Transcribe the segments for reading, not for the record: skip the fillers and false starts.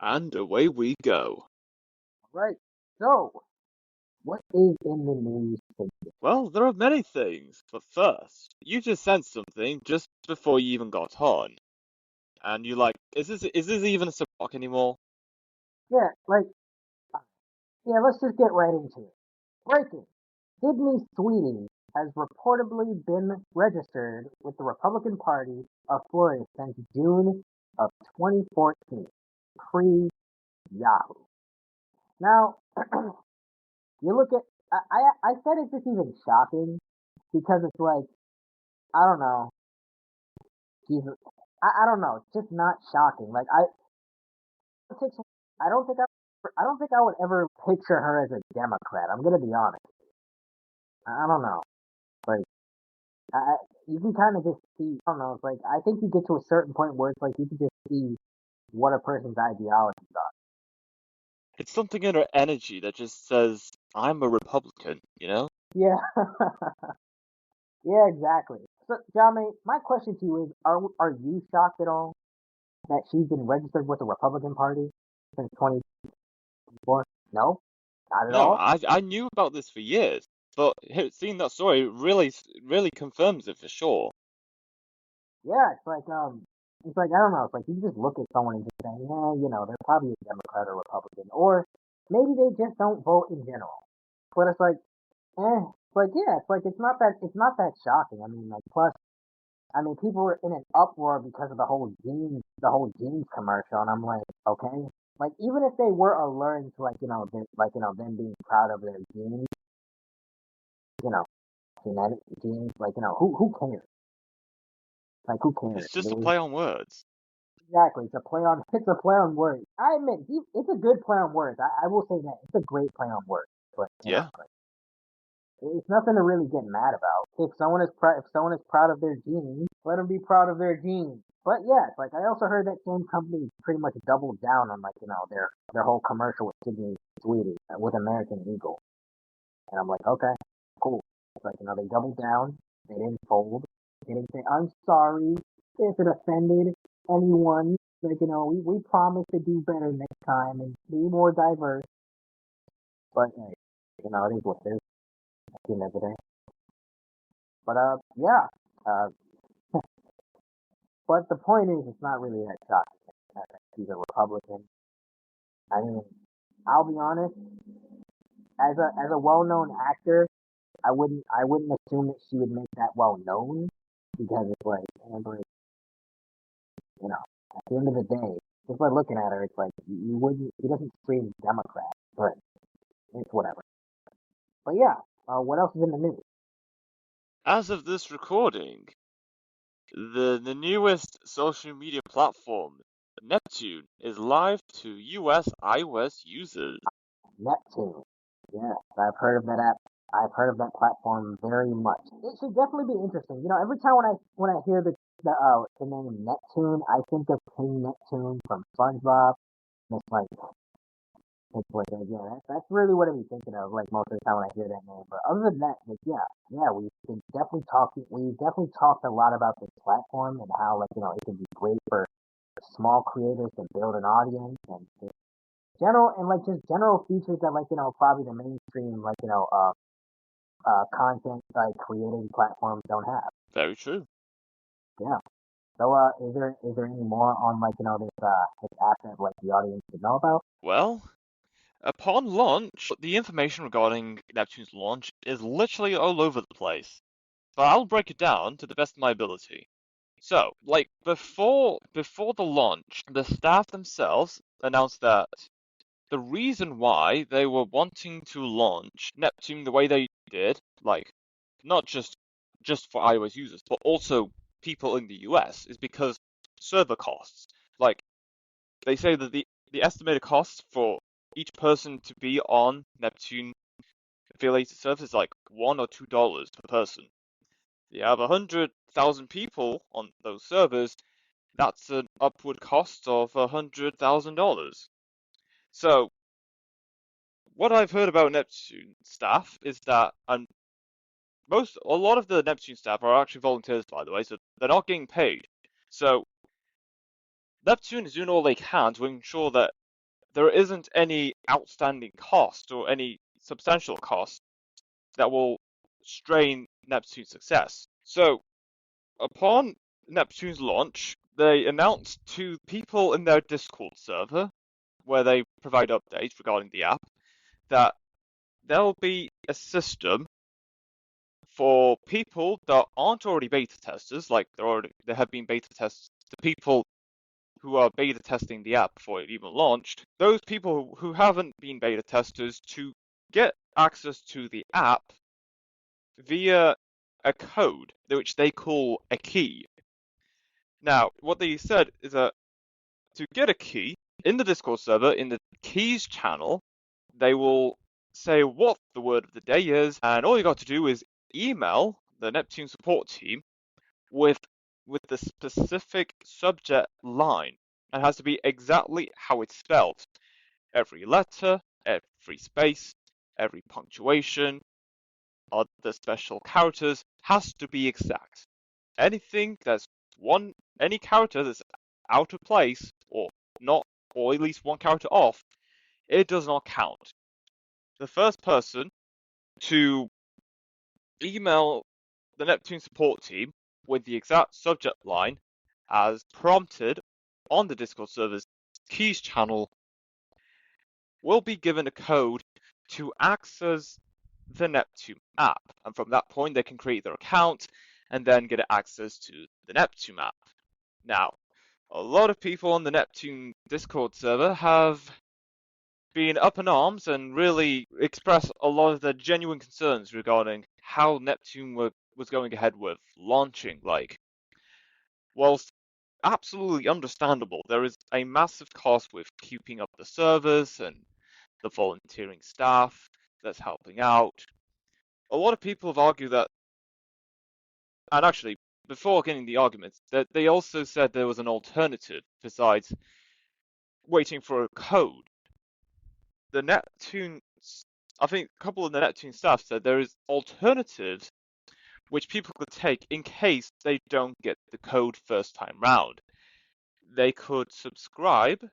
And away we go. Right. So, what is in the news today? Well, there are many things, but first, you just sent something just before you even got on, and you're like, is this even a support anymore? Yeah, yeah, let's just get right into it. Breaking. Sydney Sweeney has reportedly been registered with the Republican Party of Florida since June of 2014, pre-Yahoo. Now, you look at, I said it's just even shocking because it's like, I don't know, Jesus, I don't know, it's just not shocking. Politics, I don't think I don't think I would ever picture her as a Democrat. I'm gonna be honest. I don't know. Like, I, you can kind of just see. I don't know. It's like I think you get to a certain point where it's like you can just see what a person's ideologies are. It's something in her energy that just says, I'm a Republican, you know? Yeah, yeah, exactly. So, Jame, my question to you is: Are you shocked at all that she's been registered with the Republican Party since 2024? No, not at No, all. I knew about this for years, but seeing that story really confirms it for sure. Yeah, it's like I don't know. It's like you just look at someone and just say, yeah, they're probably a Democrat or Republican, or maybe they just don't vote in general. But it's like, it's like yeah, it's like it's not that shocking. I mean, like plus, I mean, people were in an uproar because of the whole jeans commercial, and I'm like, okay, like even if they were alluring to them being proud of their genes, you know, genetic genes, like who cares? Like who cares? It's just a play on words. Exactly. It's a play on words. I admit it's a good play on words. I will say that it's a great play on words. But Yeah. like, it's nothing to really get mad about. If someone is proud of their genes, let them be proud of their genes. But yeah, it's like I also heard that same company pretty much doubled down on their whole commercial with Sydney Sweetie with American Eagle, and I'm like, okay, cool. It's like they doubled down. They didn't fold. They didn't say I'm sorry if it offended anyone. Like we promise to do better next time and be more diverse. But hey, it is what it is at the end of the day. But yeah. Uh, but the point is, it's not really that shocking that she's a Republican. I mean, I'll be honest. As a well-known actor, I wouldn't assume that she would make that well known because it's like, at the end of the day, just by looking at her, it's like you wouldn't. He doesn't scream Democrat, but it's whatever. But yeah, what else is in the news? As of this recording, the newest social media platform, Neptune, is live to US iOS users. Neptune. Yes, I've heard of that app. I've heard of that platform very much. It should definitely be interesting. Every time when I hear the name Neptune, I think of King Neptune from SpongeBob. And yeah, that's really what I'm thinking of, like most of the time when I hear that name. But other than that, like yeah, we've definitely talked a lot about this platform and how it can be great for small creators to build an audience and just general features that probably the mainstream content creating platforms don't have. Very true. Yeah. So is there any more on this app that the audience should know about? Well, upon launch, the information regarding Neptune's launch is literally all over the place. But I'll break it down to the best of my ability. So, like before the launch, the staff themselves announced that the reason why they were wanting to launch Neptune the way they did, like not just for iOS users, but also people in the US, is because server costs. Like they say that the estimated cost for each person to be on Neptune affiliated servers is like $1 or $2 per person. You have 100,000 people on those servers, that's an upward cost of $100,000. So what I've heard about Neptune staff is that, and a lot of the Neptune staff are actually volunteers, by the way, so they're not getting paid. So Neptune is doing all they can to ensure that there isn't any outstanding cost or any substantial cost that will strain Neptune's success. So, upon Neptune's launch, they announced to people in their Discord server, where they provide updates regarding the app, that there'll be a system for people that aren't already beta testers, like there have been beta tests, the people who are beta testing the app before it even launched, those people who haven't been beta testers to get access to the app via a code, which they call a key. Now, what they said is that to get a key in the Discord server, in the keys channel, they will say what the word of the day is, and all you got to do is email the Neptune support team with the specific subject line. It has to be exactly how it's spelled. Every letter, every space, every punctuation, other special characters has to be exact. Anything that's any character that's out of place or not, or at least one character off, it does not count. The first person to email the Neptune support team with the exact subject line as prompted on the Discord server's keys channel will be given a code to access the Neptune app. And from that point, they can create their account and then get access to the Neptune app. Now, a lot of people on the Neptune Discord server have been up in arms and really expressed a lot of their genuine concerns regarding how Neptune was going ahead with launching. Whilst absolutely understandable, there is a massive cost with keeping up the servers and the volunteering staff that's helping out. A lot of people have argued that, and actually, before getting the arguments, that they also said there was an alternative besides waiting for a code. The Neptune, I think a couple of the Neptune staff said there is alternatives which people could take in case they don't get the code first time round. They could subscribe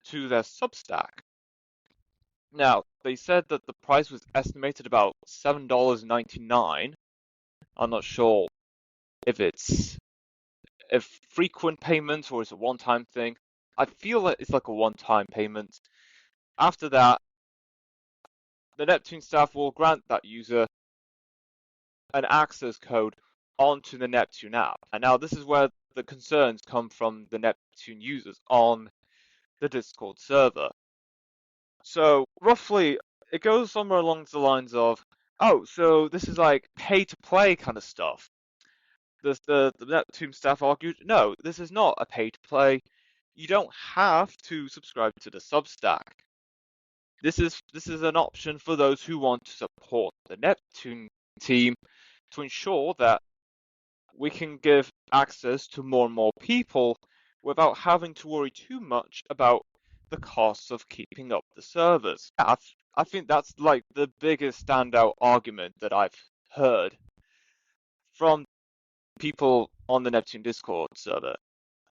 to their Substack. Now, they said that the price was estimated about $7.99. I'm not sure if it's a frequent payment or it's a one-time thing. I feel that it's like a one-time payment. After that, the Neptune staff will grant that user an access code onto the Neptune app. And now this is where the concerns come from the Neptune users on the Discord server. So roughly, it goes somewhere along the lines of, oh, so this is like pay to play kind of stuff. The Neptune staff argued, no, this is not a pay to play. You don't have to subscribe to the Substack. This is an option for those who want to support the Neptune team to ensure that we can give access to more and more people without having to worry too much about the costs of keeping up the servers. I think that's like the biggest standout argument that I've heard from people on the Neptune Discord server.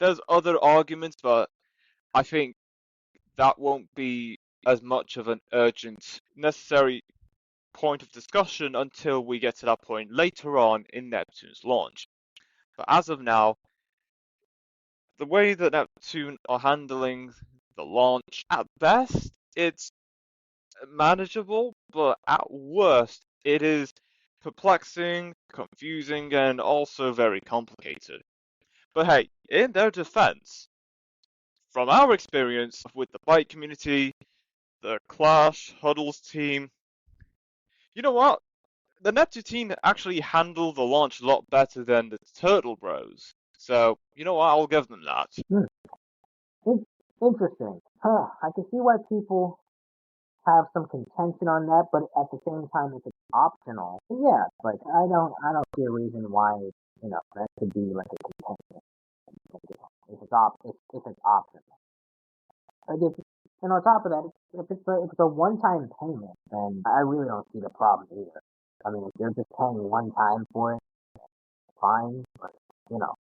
There's other arguments, but I think that won't be as much of an urgent, necessary point of discussion until we get to that point later on in Neptune's launch. But as of now, the way that Neptune are handling the launch, at best, it's manageable, but at worst, it is perplexing, confusing, and also very complicated. But hey, in their defense, from our experience with the bike community, the Clash Huddles team, you know what? The Neptune team actually handled the launch a lot better than the Turtle Bros. So, you know what? I'll give them that. Interesting. Huh. I can see why people have some contention on that, but at the same time, if it's optional, yeah, like I don't see a reason why that could be like a contention. If it's optional. Like and on top of that, if it's a one-time payment, then I really don't see the problem either. I mean, if you're just paying one time for it, fine. But you know,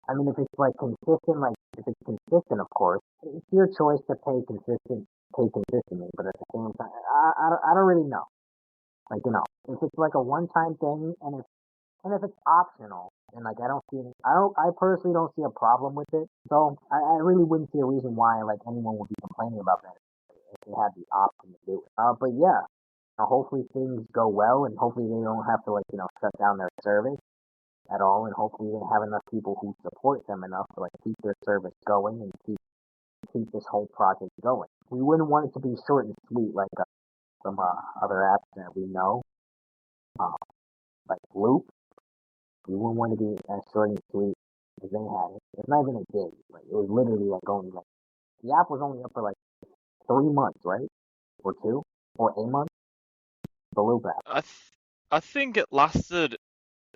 I mean, if it's like consistent, of course, it's your choice to pay consistent take consistently. But at the same time, I don't really know. Like, if it's like a one-time thing, and if it's optional, and like I personally don't see a problem with it. So I really wouldn't see a reason why like anyone would be complaining about that if they had the option to do it. But yeah, hopefully things go well, and hopefully they don't have to like shut down their service at all, and hopefully they have enough people who support them enough to like keep their service going and keep this whole project going. We wouldn't want it to be short and sweet like some other apps that we know, uh, like Loop. We wouldn't want to be as short and sweet as they had it. It's not even a day. Like it was literally like only like the app was only up for like 3 months, right? Or two, or a month. The Loop app. I th I think it lasted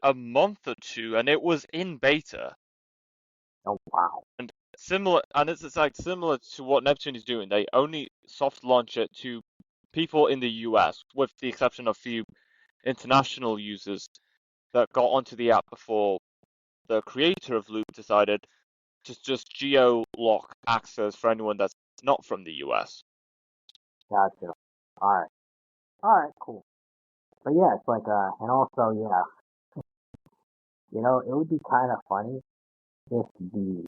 a month or two, and it was in beta. Oh wow. And it's like similar to what Neptune is doing. They only soft launch it to people in the US, with the exception of few international users that got onto the app before the creator of Loop decided to just geo lock access for anyone that's not from the US. Gotcha. All right. All right. Cool. But yeah, it's like and also yeah, it would be kind of funny if the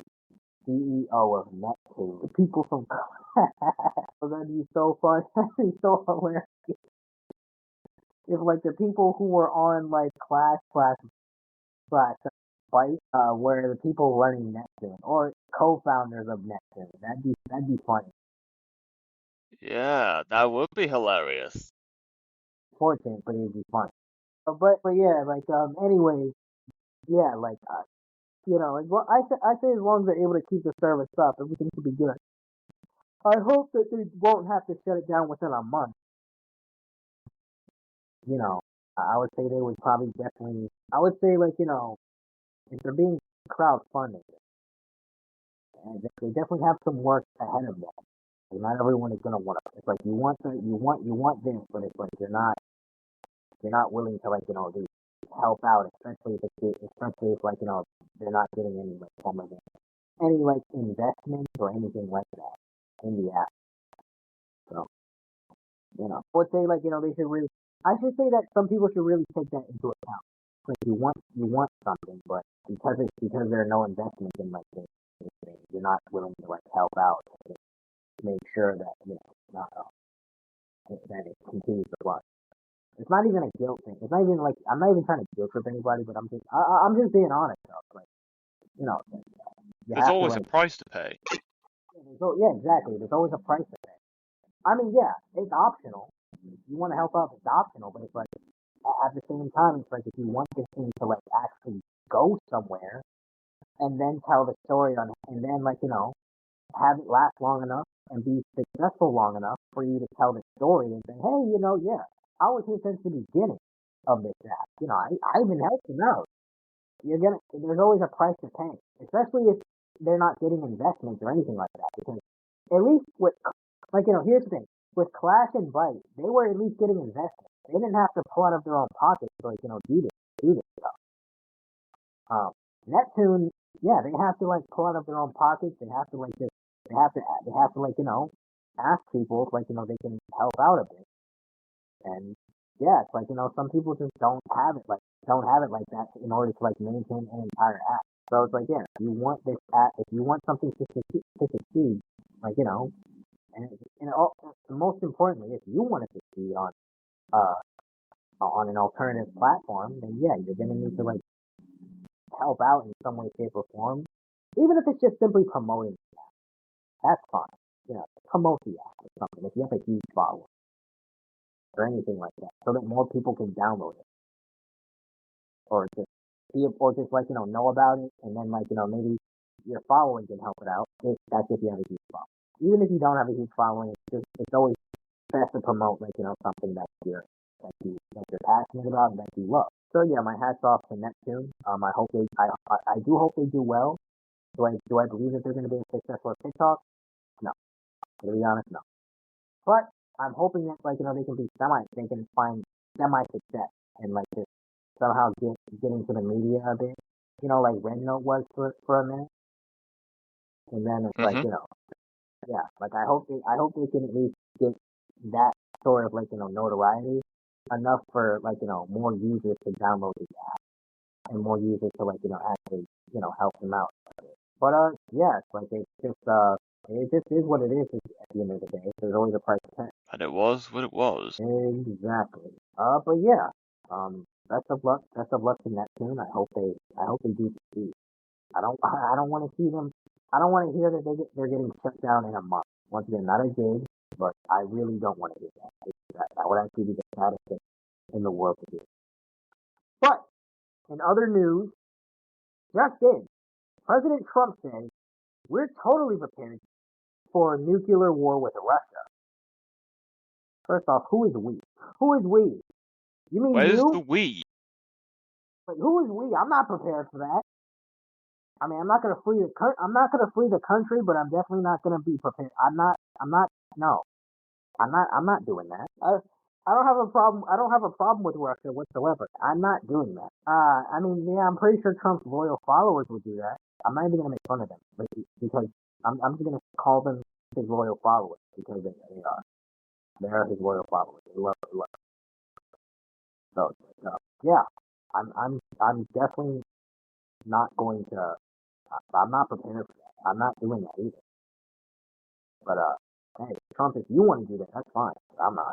CEO of Neptune, the people from so that'd be so fun. That'd be so hilarious. If like the people who were on like slash fight were the people running Neptune or co-founders of Neptune. That'd be funny. Yeah, that would be hilarious. Fortunate, but it'd be funny. But yeah, like anyways, yeah, like like well, I say as long as they're able to keep the service up, everything should be good. I hope that they won't have to shut it down within a month. You know, I would say they would probably definitely. I would say like if they're being crowdfunded, and they definitely have some work ahead of them. 'Cause not everyone is gonna want to. It's like you want this, but it's like you're not willing to like do help out, especially if like they're not getting any like form of any like investments or anything like that in the app. So I would say like they should really. I should say that some people should really take that into account. Like you want something, but because there are no investments in like things, you're not willing to like help out and make sure that that it continues to run. It's not even a guilt thing. It's not even like I'm not even trying to guilt trip anybody, but I'm just being honest though. Like you know, you There's have to always a like price to pay. yeah, exactly. There's always a price to pay. I mean, yeah, it's optional. You want to help out, it's optional, but it's like at the same time, it's like if you want this thing to like actually go somewhere and then tell the story on, and then like have it last long enough and be successful long enough for you to tell the story and say, hey, yeah, I was here since the beginning of this app. I've been helping out. There's always a price to pay, especially if they're not getting investments or anything like that. Because at least with, like, here's the thing: with Clash and Bite, they were at least getting investment. They didn't have to pull out of their own pockets to like do this stuff. Um, Neptune, yeah, they have to like pull out of their own pockets. They have to like just they have to like ask people if like they can help out a bit. And yeah, it's like some people just don't have it like that in order to like maintain an entire app. So it's like yeah, if you want this app, if you want something to succeed, like and most importantly, if you want to succeed uh on an alternative platform, then yeah, you're gonna need to like help out in some way, shape, or form. Even if it's just simply promoting the app, that's fine. Promote the app or something if you have a huge following or anything like that, so that more people can download it or just or just like know about it, and then like maybe your following can help it out. If that's if you have a huge following. Even if you don't have a huge following, it's always best to promote like something that you're passionate about and that you love. So yeah, my hats off to Neptune. I hope I do hope they do well. Do I believe that they're going to be successful at TikTok? No. To be honest, no. But I'm hoping that like they can find semi success and like just somehow get into the media a bit. Like Red Note was for a minute, and then it's like Hmm. Yeah, like I hope they can at least get that sort of like notoriety enough for like more users to download it and more users to like actually help them out. But yeah, it's like it just is what it is at the end of the day. There's always a price to pay. And it was what it was. Exactly. But yeah, best of luck to Neptune. I hope they do succeed. I don't want to see them. I don't want to hear that they're getting shut down in a month. Once again, not a dig, but I really don't want to hear that. That would actually be the saddest thing in the world to do. But in other news, just in, President Trump says we're totally prepared for nuclear war with Russia. First off, who is we? Who is we? You mean Where's you? the we? Like, who is we? I'm not prepared for that. I mean, I'm not gonna flee the I'm not gonna flee the country, but I'm definitely not gonna be prepared. I'm not. I'm not. No, I'm not doing that. I don't have a problem. I don't have a problem with Russia whatsoever. I'm not doing that. I mean, yeah, I'm pretty sure Trump's loyal followers would do that. I'm not even gonna make fun of them because I'm just gonna call them his loyal followers because they are. They are his loyal followers. They love. They love. So yeah, I'm definitely not going to. I'm not prepared for that. I'm not doing that either. But hey, Trump, if you want to do that, that's fine. But I'm not.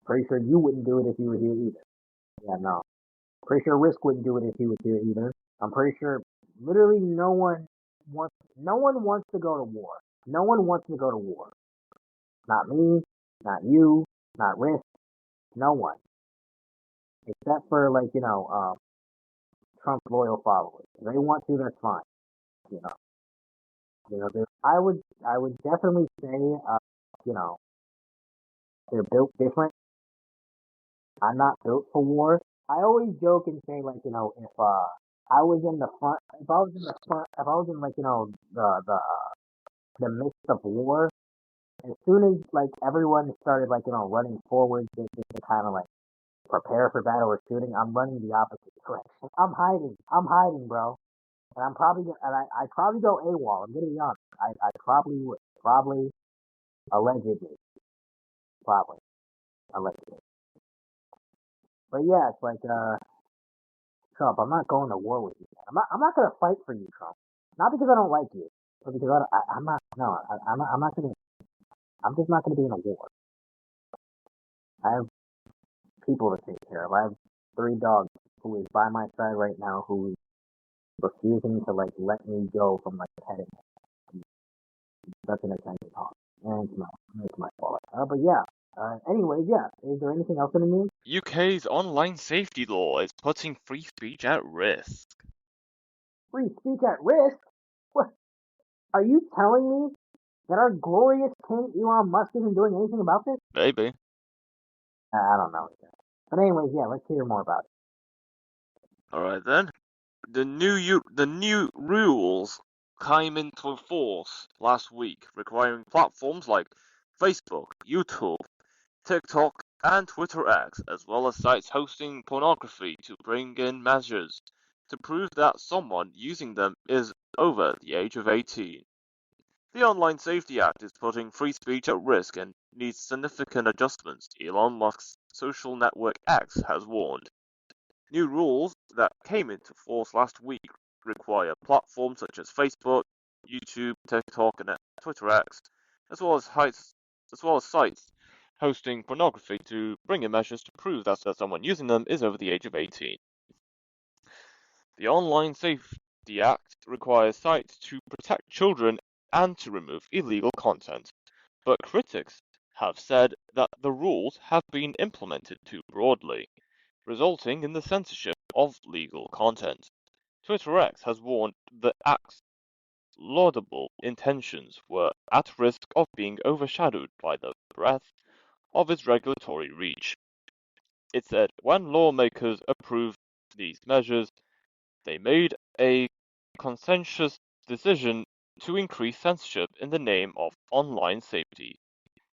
Pretty sure you wouldn't do it if you were here either. Yeah, no. Pretty sure Risk wouldn't do it if he was here either. I'm pretty sure literally no one wants to go to war. No one wants to go to war. Not me, not you, not Risk, no one. Except for like, Trump's loyal followers. If they want to, that's fine. You know. I would definitely say you know, they're built different. I'm not built for war. I always joke and say like, if I was in the front, if I was in the front, if I was in like, the midst of war, as soon as like everyone started like, running forward just to kind of like prepare for battle or shooting, I'm running the opposite direction. I'm hiding. I'm hiding, bro. And I'm probably gonna, and I probably go AWOL. I'm gonna be honest. I probably would. Probably, allegedly. Probably, allegedly. But yeah, it's like, Trump, I'm not going to war with you. I'm not gonna fight for you, Trump. Not because I don't like you, but because I'm not. No, I'm not gonna. I'm just not gonna be in a war. I have people to take care of. I have 3 dogs who is by my side right now who is refusing to like let me go from like petting. That's an attention talk, and it's my fault. But yeah. Anyways, yeah. Is there anything else in the news? UK's online safety law is putting free speech at risk. Free speech at risk? What? Are you telling me that our glorious king Elon Musk isn't doing anything about this? Maybe. I don't know. But anyways, yeah, let's hear more about it. Alright then. The new rules came into force last week, requiring platforms like Facebook, YouTube, TikTok, and Twitter X, as well as sites hosting pornography, to bring in measures to prove that someone using them is over the age of 18. The Online Safety Act is putting free speech at risk and needs significant adjustments, Elon Musk's social network X has warned. New rules that came into force last week require platforms such as Facebook, YouTube, TikTok, and Twitter X, as well as sites hosting pornography, to bring in measures to prove that someone using them is over the age of 18. The Online Safety Act requires sites to protect children and to remove illegal content, but critics have said that the rules have been implemented too broadly, resulting in the censorship of legal content. Twitter X has warned the Act's laudable intentions were at risk of being overshadowed by the breadth of its regulatory reach. It said when lawmakers approved these measures, they made a conscientious decision to increase censorship in the name of online safety.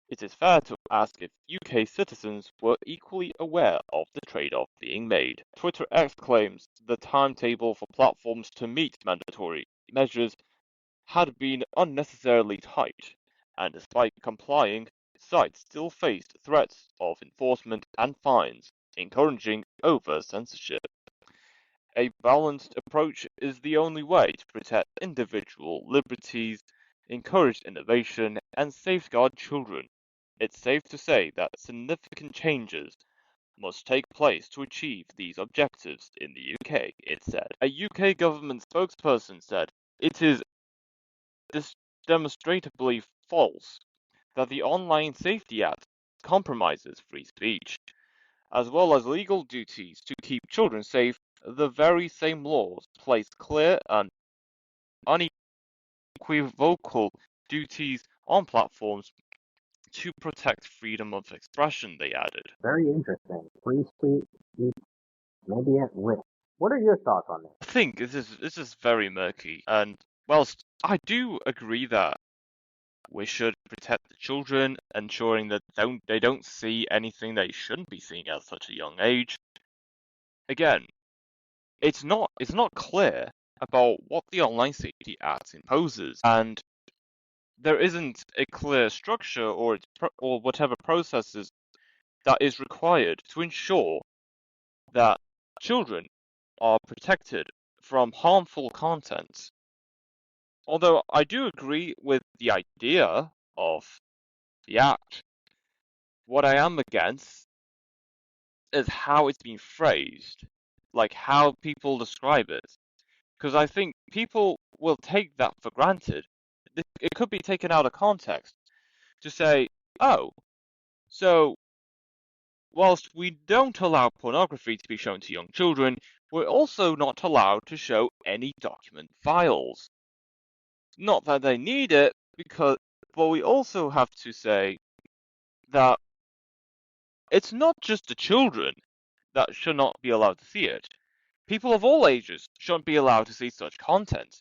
It is fair to ask if UK citizens were equally aware of the trade-off being made. Twitter X claims the timetable for platforms to meet mandatory measures had been unnecessarily tight, and despite complying, sites still faced threats of enforcement and fines, encouraging over-censorship. A balanced approach is the only way to protect individual liberties, encourage innovation, and safeguard children. It's safe to say that significant changes must take place to achieve these objectives in the UK, it said. A UK government spokesperson said, "It is demonstrably false that the Online Safety Act compromises free speech, as well as legal duties to keep children safe. The very same laws place clear and unequivocal duties on platforms to protect freedom of expression," they added. Very interesting. Free speech maybe at risk. What are your thoughts on this? I think this is very murky, and whilst I do agree that we should protect the children, ensuring that they don't see anything they shouldn't be seeing at such a young age. Again, it's not clear about what the Online Safety Act imposes, and there isn't a clear structure or whatever processes that is required to ensure that children are protected from harmful content. Although I do agree with the idea of the act, what I am against is how it's been phrased, like how people describe it. Because I think people will take that for granted. It could be taken out of context to say, oh, so whilst we don't allow pornography to be shown to young children, we're also not allowed to show any document files. Not that they need it, but we also have to say that it's not just the children that should not be allowed to see it. People of all ages shouldn't be allowed to see such content.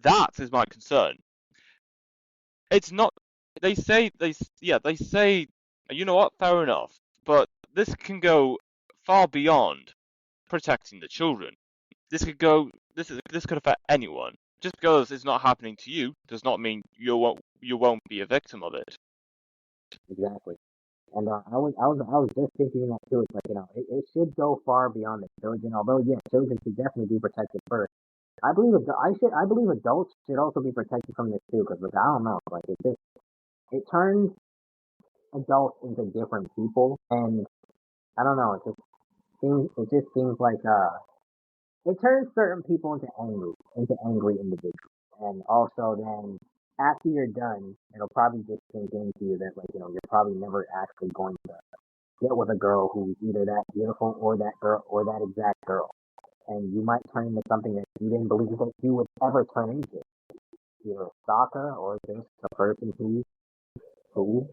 That is my concern. It's not. They say, you know what? Fair enough. But this can go far beyond protecting the children. This could go. This could affect anyone. Just because it's not happening to you does not mean you won't be a victim of it. Exactly. And I was just thinking that too. It's like, it should go far beyond the children. Although, yeah, children should definitely be protected first. I believe adults should also be protected from this too. Because, like, I don't know, like, it turns adults into different people, and I don't know. It just seems like it turns certain people into angry individuals. And also then after you're done, it'll probably just sink into you that, like, you're probably never actually going to get with a girl who's either that beautiful or that girl or that exact girl. And you might turn into something that you didn't believe that you would ever turn into. Either a stalker or just a person who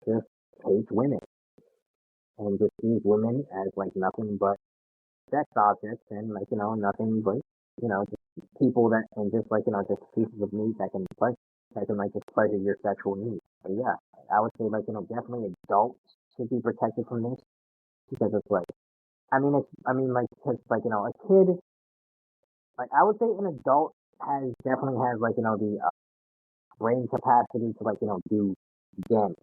just hates women and just sees women as like nothing but sex objects and, like, nothing but, just people that and just, like, just pieces of meat that can like just pleasure your sexual needs. But yeah, I would say, like, definitely adults should be protected from this because it's like like, cause, like, a kid, like, I would say an adult definitely has, like, the brain capacity to, like, do damage.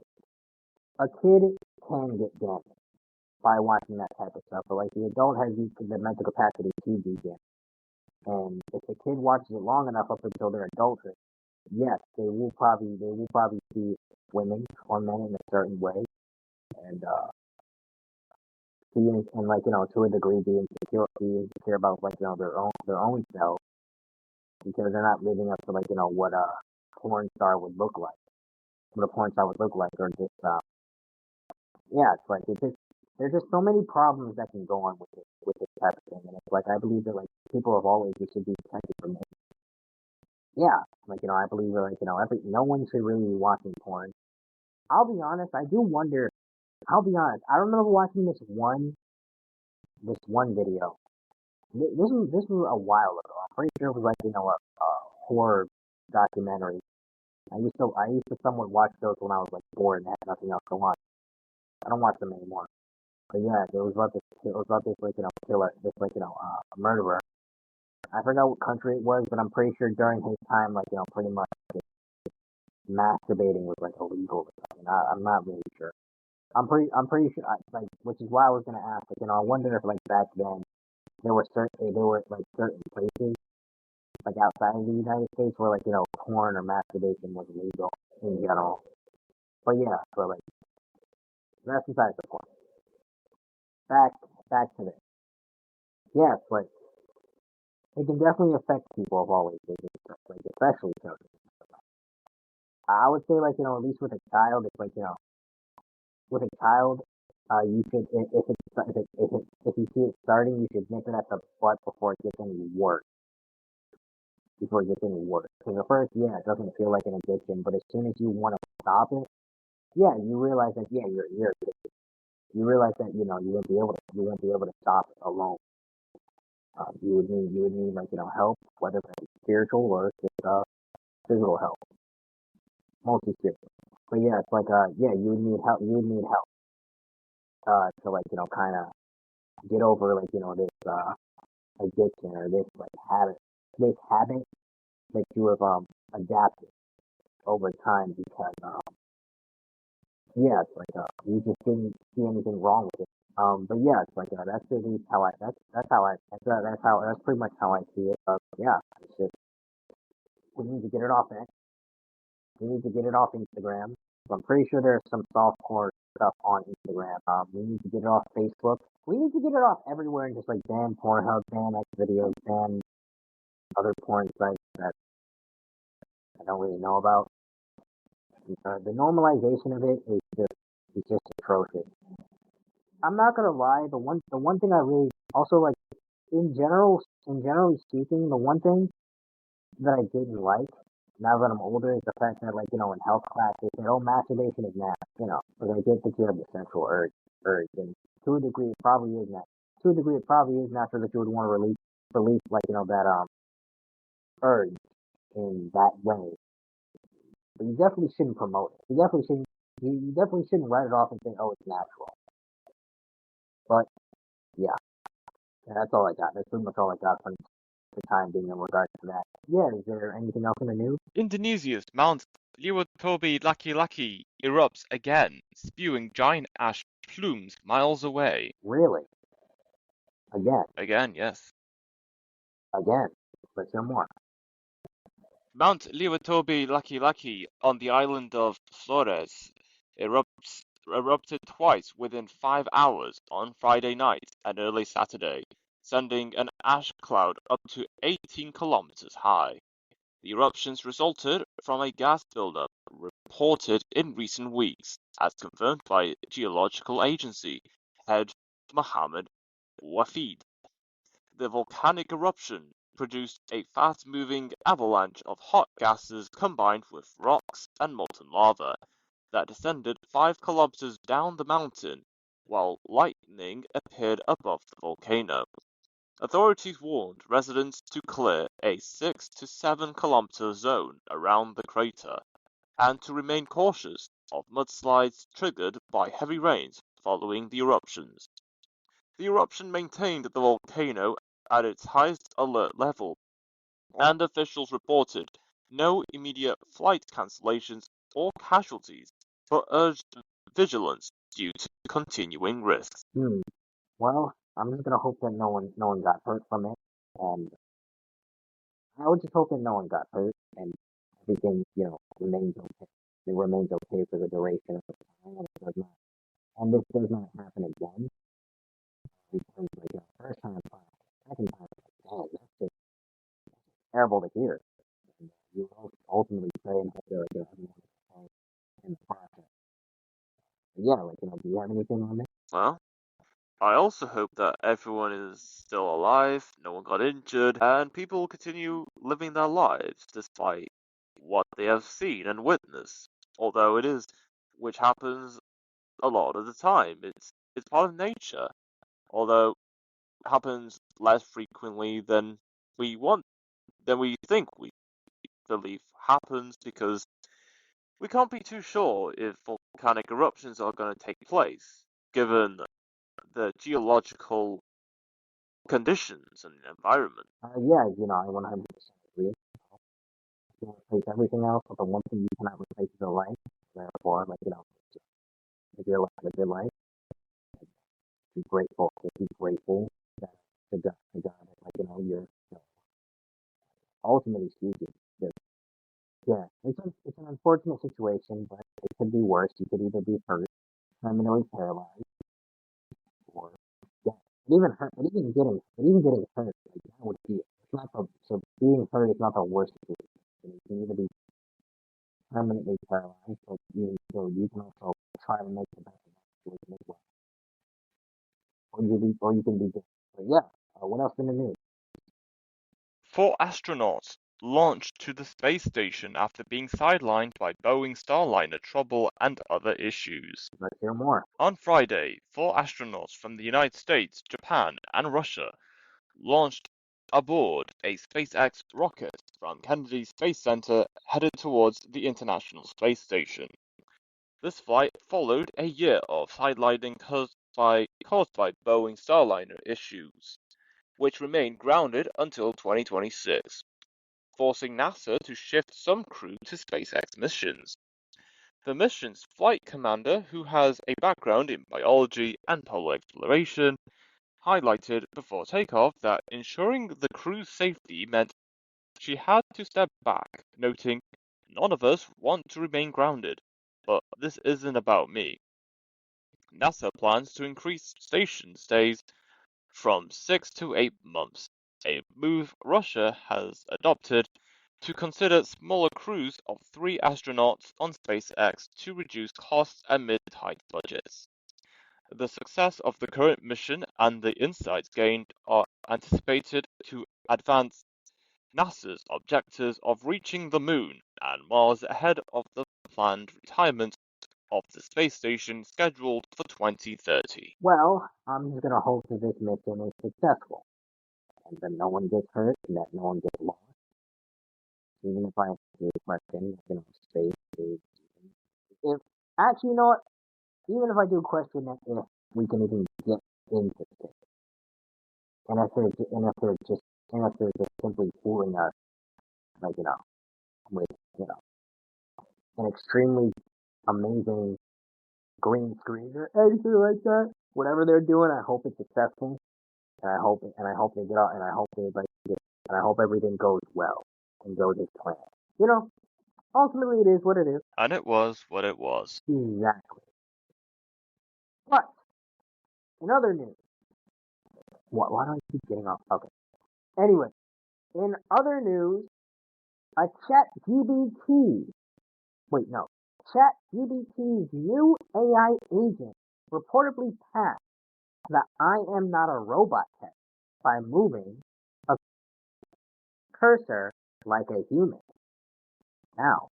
A kid can get damaged by watching that type of stuff, but like the adult has the mental capacity to do damage. And if the kid watches it long enough up until their adulthood, yes, they will probably see women or men in a certain way, and and, like, to a degree be insecure about, like, their own self because they're not living up to, like, what a porn star would look like, what a porn star would look like, or just yeah, it's like there's just so many problems that can go on with this type of thing, and it's like I believe that, like, people of all ages should be protected from it. Yeah, like, I believe that, like, no one should really be watching porn. I'll be honest, I do wonder. I'll be honest, I remember watching this one video. This was a while ago. I'm pretty sure it was like, a horror documentary. I used to somewhat watch those when I was, like, bored and had nothing else to watch. I don't watch them anymore. But yeah, it was about this, like, killer, this, like, murderer. I forgot what country it was, but I'm pretty sure during his time, like, pretty much masturbating was like illegal or something. I'm not really sure. I'm pretty sure. Like, which is why I was gonna ask. Like, I wonder if like back then there were like certain places like outside of the United States where like porn or masturbation was illegal in general. But yeah, so like that's besides the point. Back back to this. Yes, like it can definitely affect people of all ages and stuff, like especially children. I would say like at least with a child, it's like with a child, you should if you see it starting, you should nip it at the butt before it gets any worse. Before it gets any worse, because at first, yeah, it doesn't feel like an addiction, but as soon as you want to stop it, yeah, you realize that yeah, you're addicted. You realize that you won't be able to stop it alone. You would need like help, whether it's spiritual or just physical help, mostly spiritual. But yeah, it's like yeah, you would need help. You would need help to like kind of get over like this addiction or this habit that you have adapted over time because yeah, it's like you just didn't see anything wrong with it. But yeah, it's like that's at least how I that's pretty much how I see it. Yeah, it's just we need to get it off X. We need to get it off Instagram. I'm pretty sure there's some softcore stuff on Instagram. We need to get it off Facebook. We need to get it off everywhere and just like ban Pornhub, ban X videos, ban other porn sites that I don't really know about. The normalization of it is just atrocious. I'm not gonna lie. The one thing I really also like in generally speaking, the one thing that I didn't like now that I'm older is the fact that like in health class they say oh masturbation is natural, because I get that you have the sexual urge, and to a degree it probably is natural. To a degree it probably is natural that you would want to release like that urge in that way, but you definitely shouldn't promote it. You definitely shouldn't write it off and say oh it's natural. But yeah, that's all I got. That's pretty much all I got for the time being in regards to that. Yeah, is there anything else in the news? Indonesia's Mount Liwatobi Laki-Laki erupts again, spewing giant ash plumes miles away. Really? Again, Again, yes. again. Let's hear more. Mount Liwatobi Laki-Laki on the island of Flores erupted twice within 5 hours on Friday night and early Saturday, sending an ash cloud up to 18 kilometers high. The eruptions resulted from a gas buildup reported in recent weeks, as confirmed by Geological Agency head Mohammed Wafid. The volcanic eruption produced a fast-moving avalanche of hot gases combined with rocks and molten lava that descended 5 kilometers down the mountain, while lightning appeared above the volcano. Authorities warned residents to clear a 6 to 7 kilometer zone around the crater and to remain cautious of mudslides triggered by heavy rains following the eruptions. The eruption maintained the volcano at its highest alert level, and officials reported no immediate flight cancellations or casualties, but urged vigilance due to continuing risks. Hmm. Well, I'm just gonna hope that no one got hurt from it, and I would just hope that no one got hurt and everything remains okay. It remains okay for the duration of the time, and this does not happen again. Because like first time, fine. Second time, like, dang, that's just terrible to hear. And you ultimately pray and hope that everyone is okay in the process. But yeah, like do you have anything on this? Well, I also hope that everyone is still alive, no one got injured, and people will continue living their lives despite what they have seen and witnessed. Although it is, which happens a lot of the time. It's part of nature. Although it happens less frequently than we think we believe happens because we can't be too sure if volcanic eruptions are going to take place, given the geological conditions and environment. Yeah, I 100% agree. You replace everything else, but the one thing you cannot replace is a life. Therefore, if you're alive a good life, be grateful. Be grateful that to God, you're ultimately speaking. Yeah, it's an unfortunate situation, but it could be worse. You could either be hurt, terminally paralyzed, or yeah, it even getting hurt. Like that would be it's not the so being hurt is not the worst situation. You can either be permanently paralyzed, so you can also try to make the best of that situation as well, or you can be dead. But yeah, what else in the news? 4 astronauts launched to the space station after being sidelined by Boeing Starliner trouble and other issues. Let's hear more. On Friday, 4 astronauts from the United States, Japan, and Russia launched aboard a SpaceX rocket from Kennedy Space Center headed towards the International Space Station. This flight followed a year of sidelining caused by Boeing Starliner issues, which remained grounded until 2026, forcing NASA to shift some crew to SpaceX missions. The mission's flight commander, who has a background in biology and polar exploration, highlighted before takeoff that ensuring the crew's safety meant she had to step back, noting, "None of us want to remain grounded, but this isn't about me." NASA plans to increase station stays from 6 to 8 months, a move Russia has adopted to consider smaller crews of 3 astronauts on SpaceX to reduce costs amid tight budgets. The success of the current mission and the insights gained are anticipated to advance NASA's objectives of reaching the Moon and Mars ahead of the planned retirement of the space station scheduled for 2030. Well, I'm just gonna hope that this mission is successful and that no one gets hurt and that no one gets lost. Even if I have to question, space is if actually, you know what? Even if I do question that if we can even get into space, and if they're just simply fooling us, like with you know an extremely amazing green screen or anything like that. Whatever they're doing, I hope it's successful, and I hope they get out, and I hope they and I hope everything goes well and goes as planned. You know, ultimately it is what it is. And it was what it was. Exactly. But in other news, why do I keep getting off? Okay. Anyway, in other news, a Chat GBT. Wait, no. Chat GBT's new AI agent reportedly passed the I am not a robot test by moving a cursor like a human. Now,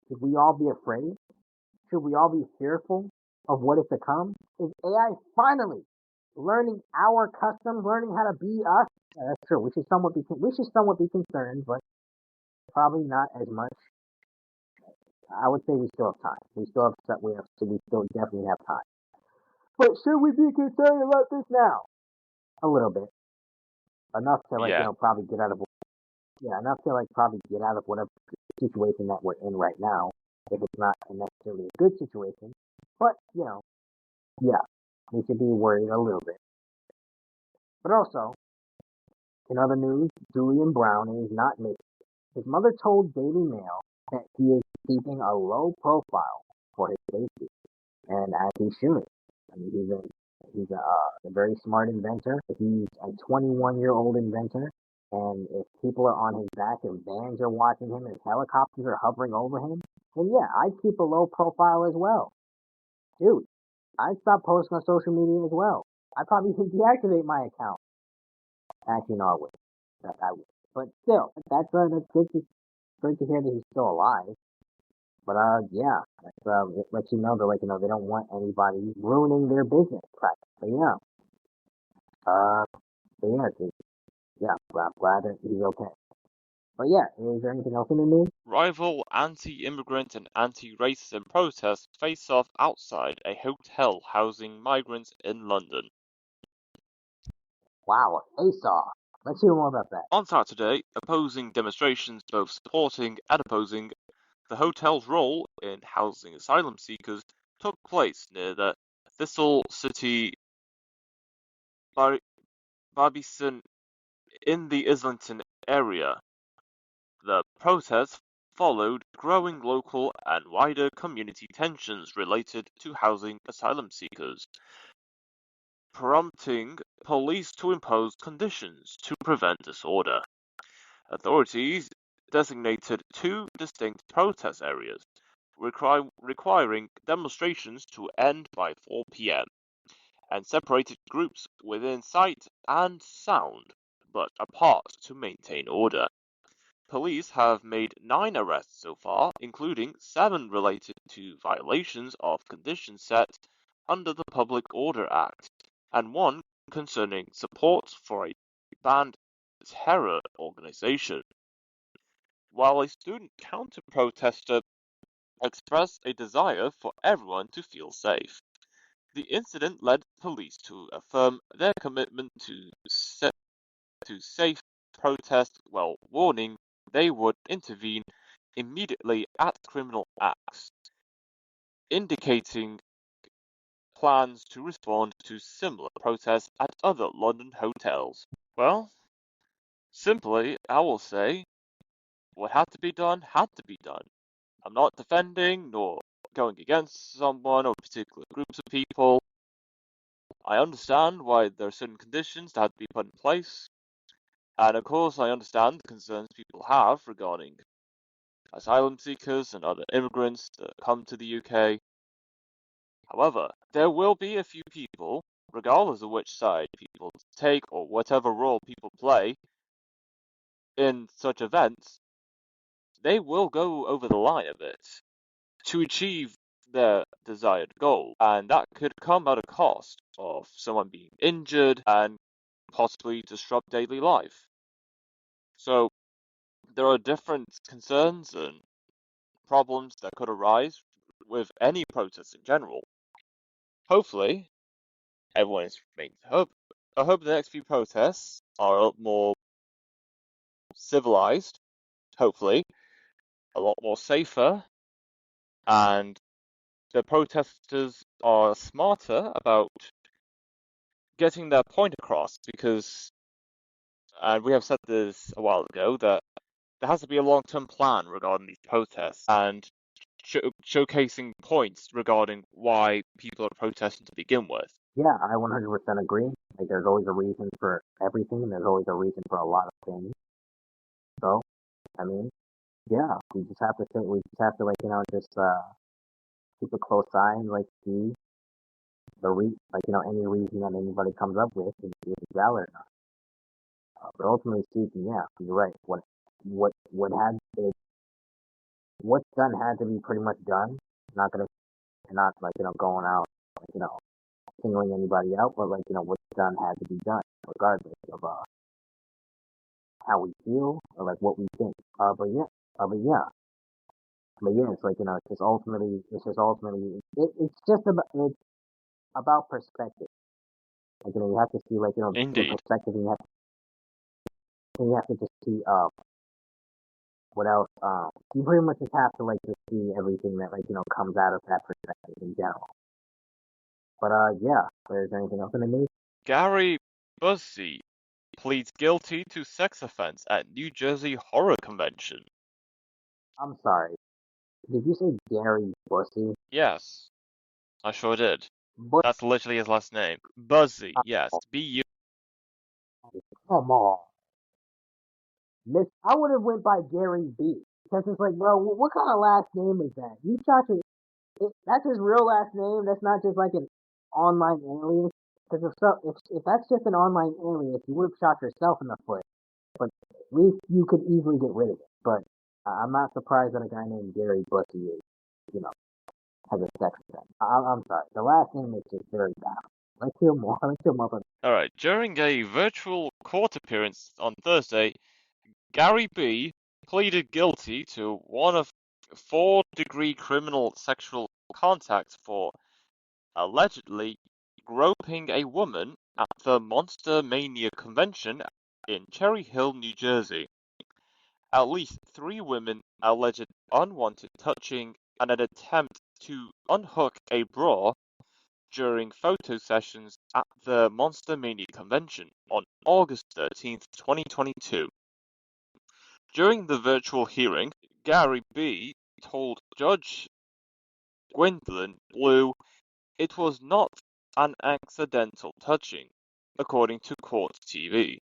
should we all be afraid? Should we all be fearful of what is to come? Is AI finally learning our customs, learning how to be us? Yeah, that's true. We should somewhat be concerned, but probably not as much. I would say we still have time. We still definitely have time. But should we be concerned about this now? A little bit, enough to Yeah, probably get out of enough to probably get out of whatever situation that we're in right now. If it's not necessarily a good situation, but yeah, we should be worried a little bit. But also, in other news, Julian Brown is not missing. His mother told Daily Mail that he is keeping a low profile for his safety, and as he should. I mean, he's a very smart inventor. He's a 21-year-old inventor, and if people are on his back, if vans are watching him, if helicopters are hovering over him, then yeah, I'd keep a low profile as well. Dude, I'd stop posting on social media as well. I'd probably even deactivate my account. Actually, no, I would. I would. But still, that's good to hear that he's still alive. But yeah, it lets you know that they don't want anybody ruining their business practically. Yeah. Uh, but yeah, I'm glad that he's okay. But yeah, is there anything else in the news? rival anti-immigrant and anti-racism protests face off outside a hotel housing migrants in London. Wow, a face off. Let's hear more about that. On Saturday, opposing demonstrations, both supporting and opposing the hotel's role in housing asylum seekers, took place near the Thistle City Bar- Barbizon in the Islington area. The protests followed growing local and wider community tensions related to housing asylum seekers, prompting police to impose conditions to prevent disorder. Authorities designated two distinct protest areas, requiring demonstrations to end by 4 p.m., and separated groups within sight and sound, but apart to maintain order. Police have made 9 arrests so far, including 7 related to violations of conditions set under the Public Order Act, and 1 concerning support for a banned terror organization. While a student counter-protester expressed a desire for everyone to feel safe, the incident led police to affirm their commitment to safe protest while warning they would intervene immediately at criminal acts, indicating plans to respond to similar protests at other London hotels. Well, simply, I will say, what had to be done had to be done. I'm not defending nor going against someone or particular groups of people. I understand why there are certain conditions that have to be put in place, and of course I understand the concerns people have regarding asylum seekers and other immigrants that come to the UK. However, there will be a few people, regardless of which side people take or whatever role people play in such events, they will go over the line a bit to achieve their desired goal, and that could come at a cost of someone being injured and possibly disrupt daily life. So there are different concerns and problems that could arise with any protest in general. Hopefully, everyone is remains hope. I hope the next few protests are a lot more civilized, hopefully, a lot more safer, and the protesters are smarter about getting their point across because, and we have said this a while ago, that there has to be a long-term plan regarding these protests and showcasing points regarding why people are protesting to begin with. Yeah, I 100% agree. Like, there's always a reason for everything, and there's always a reason for a lot of things. So, I mean, yeah, we just have to, like, just keep a close eye and, like, see any reason that anybody comes up with is valid or not. But ultimately speaking, yeah, you're right. What's done had to be pretty much done. Not gonna, not like, going out, like, singling anybody out, but like, what's done had to be done, regardless of how we feel or like what we think. But yeah, it's like, it's about perspective. Like, you have to see, like, the Indeed. perspective, and you have to just see what else. You pretty much just have to, like, just see everything that, like, comes out of that perspective in general. But yeah, is there anything else in the news? Gary Busey pleads guilty to sex offense at New Jersey Horror Convention. I'm sorry. Did you say Gary Bussey? Yes, I sure did. But That's literally his last name. Buzzy, yes. B-U. come on, I would have went by Gary B. Because it's like, bro, what kind of last name is that? That's his real last name. That's not just like an online alias. Because if that's just an online alias, you would have shot yourself in the foot. But at least you could easily get rid of it. But I'm not surprised that a guy named Gary Bussey is, you know, has a sex offense. I'm sorry. The last name is just very bad. Let's hear more. Let's hear more. Alright, during a virtual court appearance on Thursday, Gary B. pleaded guilty to one of 4-degree criminal sexual contact for allegedly groping a woman at the Monster Mania convention in Cherry Hill, New Jersey. At least 3 women alleged unwanted touching and an attempt to unhook a bra during photo sessions at the Monster Mania convention on August 13th, 2022. During the virtual hearing, Gary B. told Judge Gwendolyn Blue it was not an accidental touching, according to Court TV.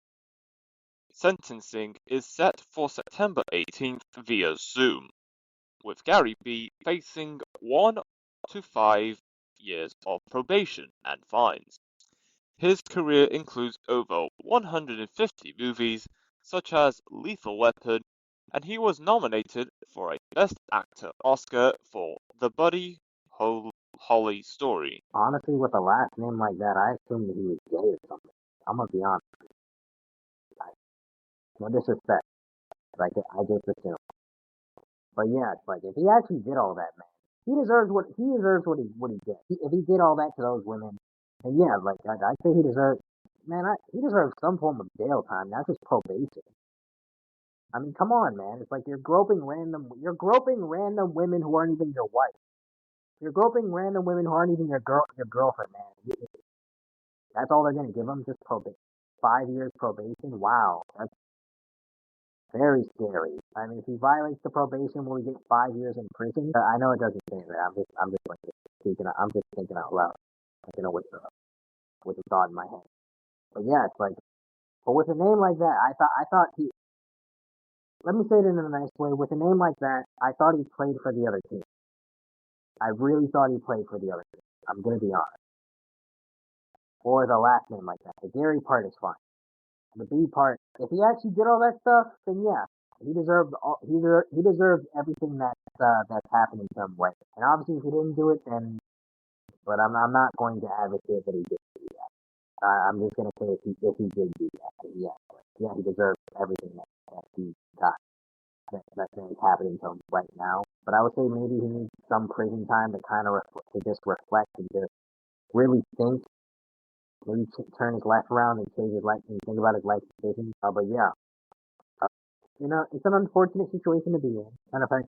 Sentencing is set for September 18th via Zoom, with Gary B. facing 1 to 5 years of probation and fines. His career includes over 150 movies, such as Lethal Weapon, and he was nominated for a Best Actor Oscar for The Buddy Holly Story. Honestly, with a last name like that, I assumed that he was gay or something. I'm gonna be honest. No disrespect. Like I just assumed. But yeah, it's like if he actually did all that, man, he deserves what he did. If he did all that to those women, and yeah, like I say he deserves. Man, he deserves some form of jail time, not just probation. I mean, come on, man. It's like you're groping random women who aren't even your wife. You're groping random women who aren't even your girlfriend, man. That's all they're gonna give him, just probation. 5 years probation. Wow, that's very scary. I mean, if he violates the probation, will he get 5 years in prison? I know it doesn't say that. I'm just thinking out loud. You know, with the thought in my head. But yeah, it's like, but with a name like that, I thought he. Let me say it in a nice way. With a name like that, I thought he played for the other team. I really thought he played for the other team. I'm gonna be honest. Or the last name like that. The Gary part is fine. The B part, if he actually did all that stuff, then yeah, he deserves everything that's happening to him right. And obviously, if he didn't do it, then but I'm not going to advocate that he did do that. I'm just gonna say if he did do that, then yeah, he deserves everything that he got that's happening to him right now. But I would say maybe he needs some prison time to kind of to just reflect and just really think. Maybe turn his life around and change his life and think about his life decisions. But yeah, it's an unfortunate situation to be in. And if I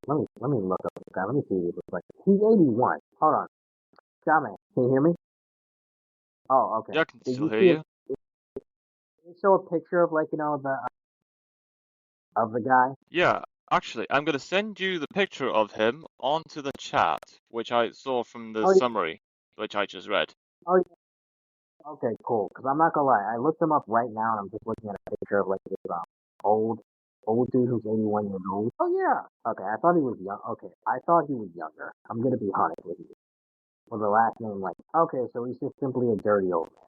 let me look up this guy. Let me see what he looks like. He's 81. Hold on, Shaman, can you hear me? Oh, okay. Yeah, I can Did still you hear see it? you. Did it show a picture of like the of the guy? Yeah, actually, I'm gonna send you the picture of him onto the chat, which I saw from the Oh, yeah. summary, which I just read. Oh, yeah. Okay, cool. Because I'm not gonna lie, I looked him up right now, and I'm just looking at a picture of like this old old dude who's 81 years old. Oh yeah. Okay, I thought he was young. Okay, I thought he was younger. I'm gonna be honest with you. With the last name, like, okay, so he's just simply a dirty old man.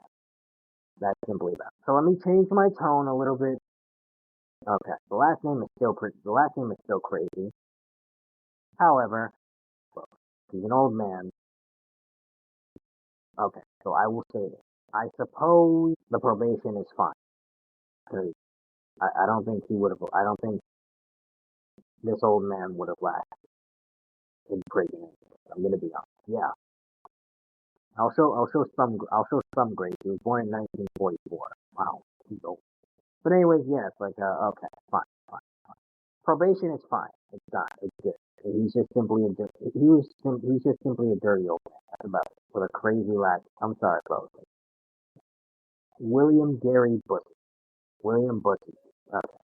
That's simply that. So let me change my tone a little bit. Okay, the last name is still crazy. However, well, he's an old man. Okay, so I will say this. I suppose the probation is fine. Because I don't think he would have. I don't think this old man would have lasted in prison. I'm gonna be honest. Yeah, I'll show some grace. He was born in 1944. Wow, he's old. But anyways, yeah, it's like okay, fine, fine. Probation is fine. It's not. It's good. He's just simply a dirty old man. That's about it. With a crazy laugh. I'm sorry, folks. William Gary Bussey. William Bussey. Okay.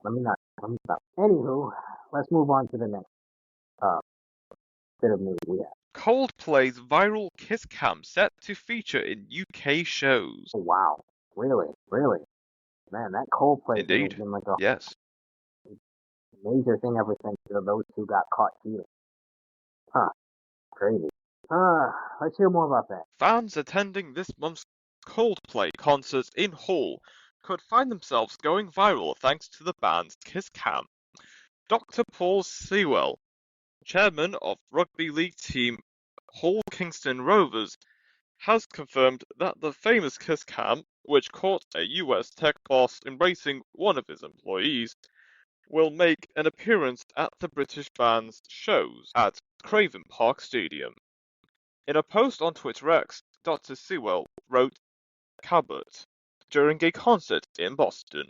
Let me stop. Anywho, let's move on to the next uh bit of news we have. Coldplay's viral kiss cam set to feature in UK shows. Oh wow. Really? Really? Man, that Coldplay thing has Indeed. been like a Yes. major thing ever since those two got caught cheating. Huh. Crazy. Let's hear more about that. Fans attending this month's Coldplay concerts in Hull could find themselves going viral thanks to the band's kiss cam. Dr. Paul Sewell, chairman of rugby league team Hull Kingston Rovers, has confirmed that the famous kiss cam, which caught a US tech boss embracing one of his employees, will make an appearance at the British band's shows at Craven Park Stadium. In a post on Twitter X, Dr. Sewell wrote, Cabot, during a concert in Boston.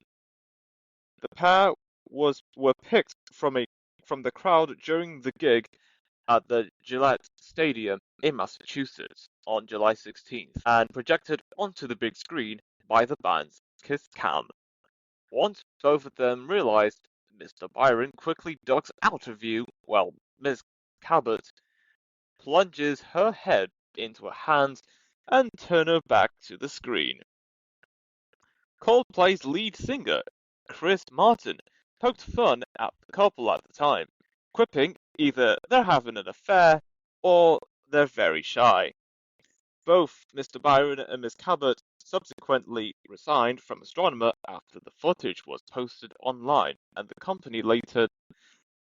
The pair were picked from the crowd during the gig at the Gillette Stadium in Massachusetts on July 16th and projected onto the big screen by the band's Kiss Cam. Once both of them realized, Mr. Byron quickly ducks out of view while Miss Cabot plunges her head into her hands and turns her back to the screen. Coldplay's lead singer, Chris Martin, poked fun at the couple at the time, quipping either they're having an affair or they're very shy. Both Mr. Byron and Miss Cabot subsequently resigned from Astronomer after the footage was posted online, and the company later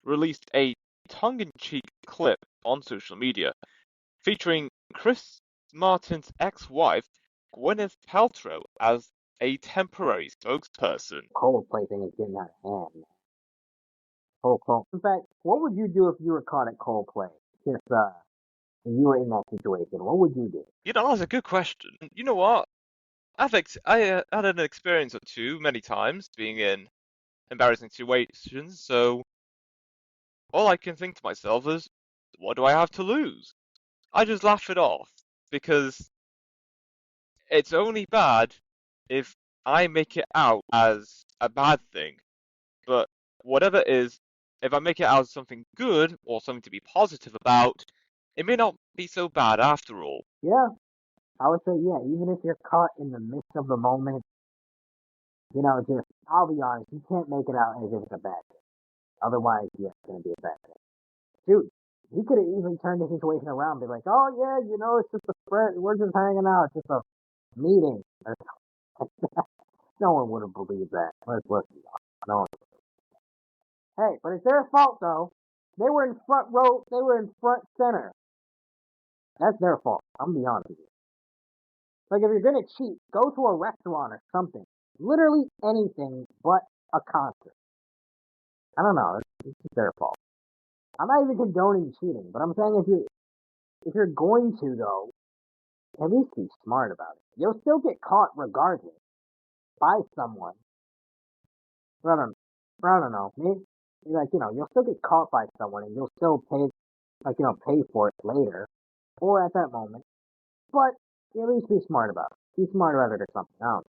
released a tongue-in-cheek clip on social media featuring Chris Martin's ex-wife, Gwyneth Paltrow, as a temporary spokesperson. Coldplay thing is getting out of hand. Coldplay. In fact, what would you do if you were caught at Coldplay? If you were in that situation, what would you do? You know, that's a good question. You know what? I had an experience or two many times being in embarrassing situations, so all I can think to myself is, what do I have to lose? I just laugh it off because it's only bad if I make it out as a bad thing. But whatever it is, if I make it out as something good or something to be positive about, it may not be so bad after all. Yeah, I would say yeah. Even if you're caught in the midst of the moment, just I'll be honest, you can't make it out as if it's a bad thing. Otherwise, yeah, it's gonna be a bad thing. Dude, he could have easily turned the situation around, be like, oh yeah, it's just a friend, we're just hanging out, it's just a meeting. No one would have believed that. Let's be honest. No one. Hey, but it's their fault though. They were in front row. They were in front center. That's their fault. I'm gonna be honest with you. Like if you're gonna cheat, go to a restaurant or something. Literally anything but a concert. I don't know. It's just their fault. I'm not even condoning cheating, but I'm saying if you're going to though, at least be smart about it. You'll still get caught regardless by someone. I don't know. Maybe you'll still get caught by someone and you'll still pay for it later or at that moment. But at least be smart about it. Be smart about it or something. I don't know.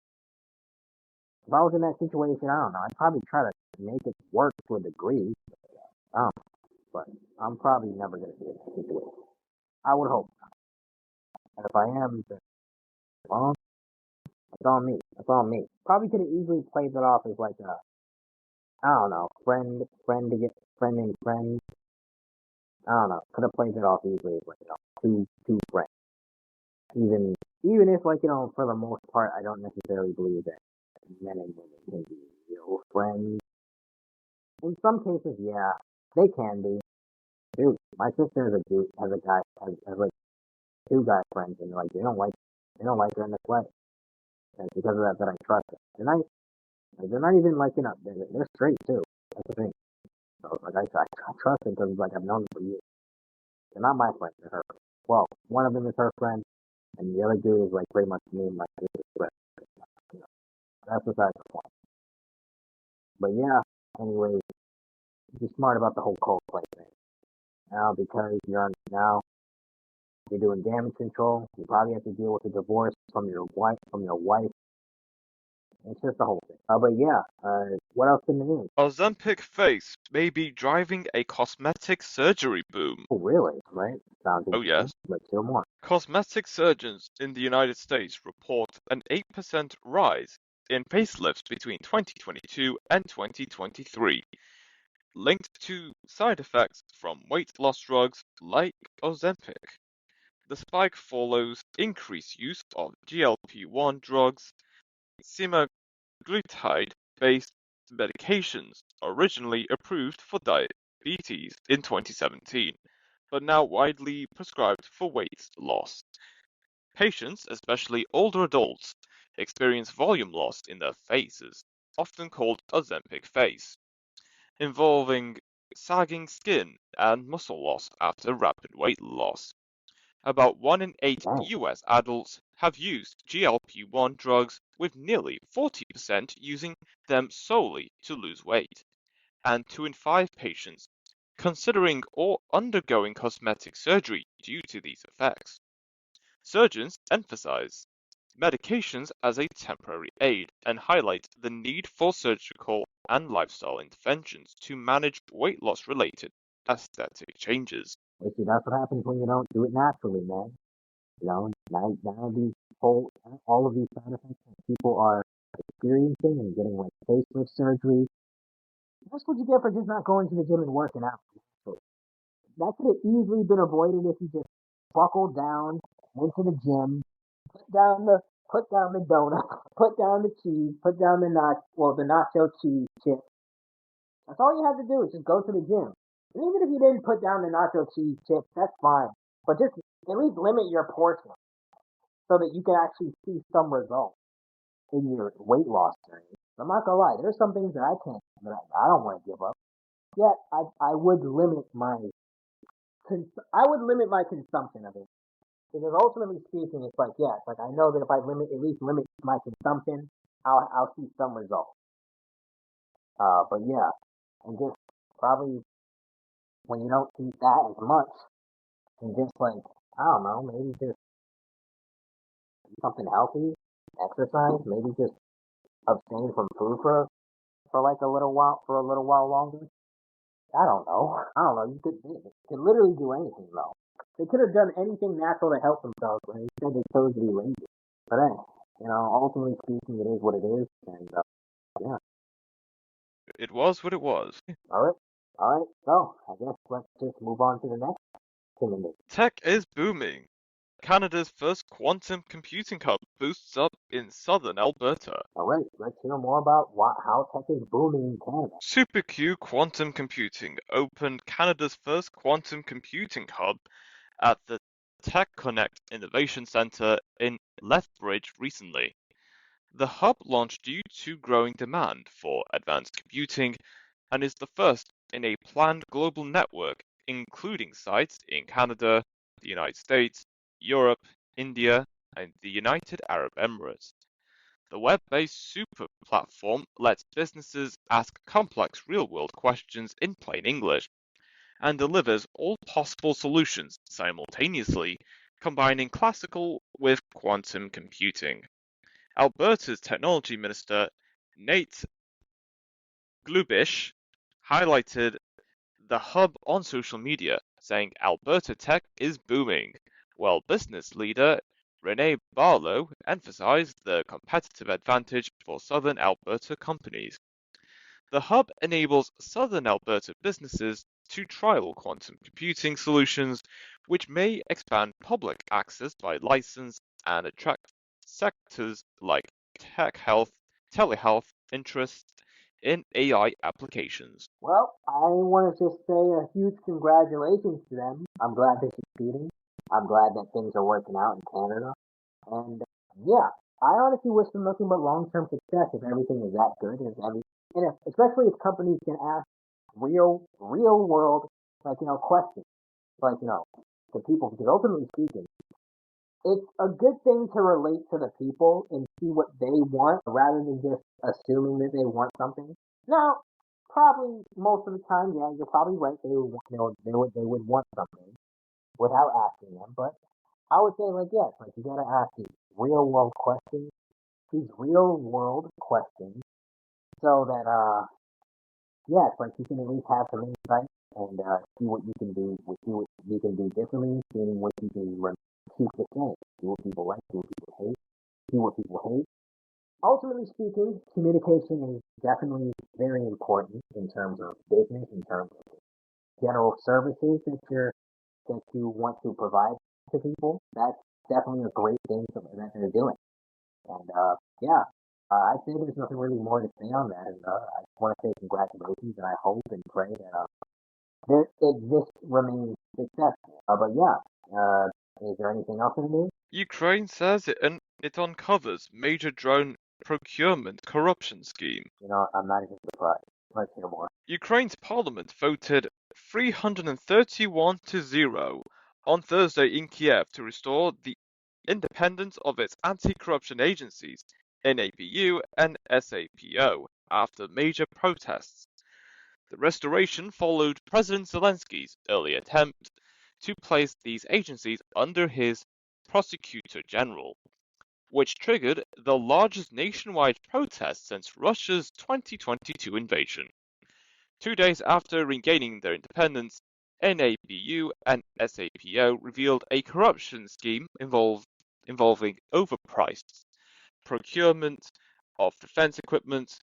If I was in that situation, I don't know. I'd probably try to make it work to a degree. I don't know. But I'm probably never gonna be in that situation. I would hope not. And if I am, then well, that's on me. That's on me. Probably could have easily played it off as like a I don't know, friend to get friend and friend. I don't know. Could have played it off easily as like two friends. Even if for the most part I don't necessarily believe that men and women can be real friends. In some cases, yeah, they can be. Dude, my sister has like two guy friends and they don't like her in the way. And because of that I trust them. They're not even they're straight too. That's the thing. So I trust them because I've known them for years. They're not my friends, they're her friends. Well, one of them is her friend and the other dude is like pretty much me and my sister's friend. You know, that's besides the point. But yeah, anyways, be smart about the whole Coldplay thing. Now because you're doing damage control, you probably have to deal with a divorce from your wife. It's just the whole thing. But yeah, what else in the news? Ozempic face may be driving a cosmetic surgery boom. Oh, really? Right? Sounds Oh interesting. yes. Let's hear more. Cosmetic surgeons in the United States report an 8% rise in facelifts between 2022 and 2023, linked to side effects from weight loss drugs like Ozempic. The spike follows increased use of GLP-1 drugs, semaglutide-based medications originally approved for diabetes in 2017, but now widely prescribed for weight loss. Patients, especially older adults, experience volume loss in their faces, often called Ozempic face, involving sagging skin and muscle loss after rapid weight loss. About 1 in 8 Dang. US adults have used GLP-1 drugs, with nearly 40% using them solely to lose weight, and 2 in 5 patients considering or undergoing cosmetic surgery due to these effects. Surgeons emphasize medications as a temporary aid and highlight the need for surgical and lifestyle interventions to manage weight loss related aesthetic changes. You see, that's what happens when you don't do it naturally, man. You know, now these whole, all of these side effects that people are experiencing and getting like facelift surgery. That's what you get for just not going to the gym and working out. So that could have easily been avoided if you just buckled down, went to the gym, put down the put down the donut, put down the cheese, put down the nacho cheese chip. That's all you have to do is just go to the gym. And even if you didn't put down the nacho cheese chips, that's fine. But just at least limit your portion so that you can actually see some results in your weight loss journey. I'm not gonna lie, there's some things that I don't want to give up. Yet I would limit my consumption of it. Because ultimately speaking, it's like, yeah, it's like I know that if I at least limit my consumption, I'll see some results. But yeah, and just probably when you don't eat that as much, and just like I don't know, maybe just something healthy, exercise, maybe just abstain from food for like a little while longer. I don't know. I don't know. You could literally do anything though. They could have done anything natural to help themselves, but instead they chose to be lazy. But hey, ultimately speaking, it is what it is, and yeah. It was what it was. All right, all right. So I guess let's just move on to the next 2 minutes. Tech is booming. Canada's first quantum computing hub boosts up in southern Alberta. All right, let's hear more about how tech is booming in Canada. SuperQ Quantum Computing opened Canada's first quantum computing hub at the Tech Connect Innovation Centre in Lethbridge recently. The hub launched due to growing demand for advanced computing and is the first in a planned global network, including sites in Canada, the United States, Europe, India, and the United Arab Emirates. The web-based super platform lets businesses ask complex real-world questions in plain English and delivers all possible solutions simultaneously, combining classical with quantum computing. Alberta's Technology Minister, Nate Glubish, highlighted the hub on social media, saying Alberta tech is booming, while business leader Renee Barlow emphasized the competitive advantage for southern Alberta companies. The hub enables southern Alberta businesses to trial quantum computing solutions, which may expand public access by license and attract sectors like tech health, telehealth interest in AI applications. Well, I want to just say a huge congratulations to them. I'm glad they're succeeding. I'm glad that things are working out in Canada. And yeah, I honestly wish them nothing but long-term success if everything is that good. Especially if companies can ask real world, like, questions. Like, to people. Because ultimately speaking, it's a good thing to relate to the people and see what they want rather than just assuming that they want something. Now, probably most of the time, yeah, you're probably right. They would want something without asking them. But I would say like yes, like you gotta ask these real world questions, so that yes, like you can at least have some insight and see what you can do, see what you can do differently, seeing what you can keep the same, see what people like, see what people hate, see what people hate. Ultimately speaking, communication is definitely very important in terms of business, in terms of general services that you want to provide to people. That's definitely a great thing that they're doing. And yeah, I'd say there's nothing really more to say on that. And I just want to say congratulations, and I hope and pray that this remains successful. But yeah, is there anything else in the news? Ukraine says it uncovers major drone procurement corruption scheme. I'm not even surprised. Let's hear more. Ukraine's parliament voted 331 to 0 on Thursday in Kiev to restore the independence of its anti-corruption agencies, NABU and SAPO, after major protests. The restoration followed President Zelensky's early attempt to place these agencies under his prosecutor general, which triggered the largest nationwide protest since Russia's 2022 invasion. 2 days after regaining their independence, NABU and SAPO revealed a corruption scheme involving overpriced procurement of defense equipment,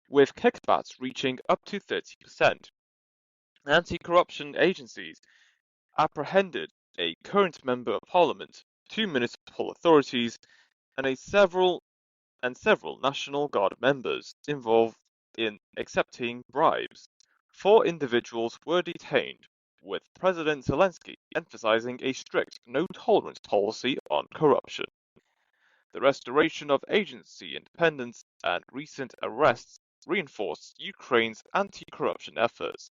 with kickbacks reaching up to 30%. Anti-corruption agencies apprehended a current member of parliament, two municipal authorities, and several National Guard members involved in accepting bribes. Four individuals were detained, with President Zelensky emphasizing a strict no-tolerance policy on corruption. The restoration of agency independence and recent arrests reinforced Ukraine's anti-corruption efforts,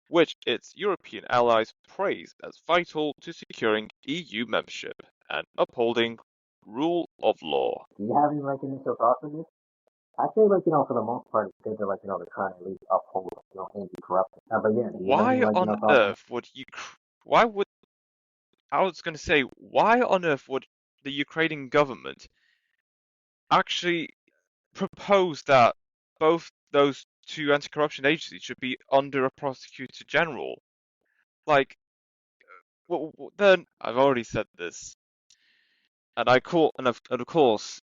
which its European allies praise as vital to securing EU membership and upholding rule of law. Do you have any like initial thoughts on this? I say like for the most part it's good that they're trying to at least uphold anti-corruption. But yeah, do you have any Why on thoughts on it? earth would you? Why would I was going to say? Why on earth would the Ukrainian government actually propose that both those two anti-corruption agencies should be under a prosecutor general? Like, well, then I've already said this, and of course,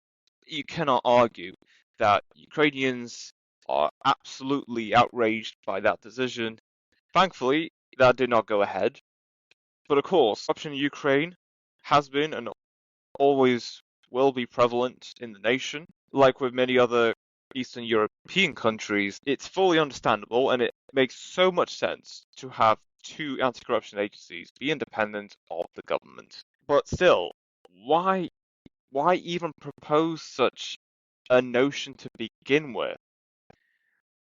you cannot argue that Ukrainians are absolutely outraged by that decision. Thankfully, that did not go ahead. But of course, corruption in Ukraine has been and always will be prevalent in the nation. Like with many other Eastern European countries, it's fully understandable and it makes so much sense to have two anti-corruption agencies be independent of the government. But still, why even propose such a notion to begin with?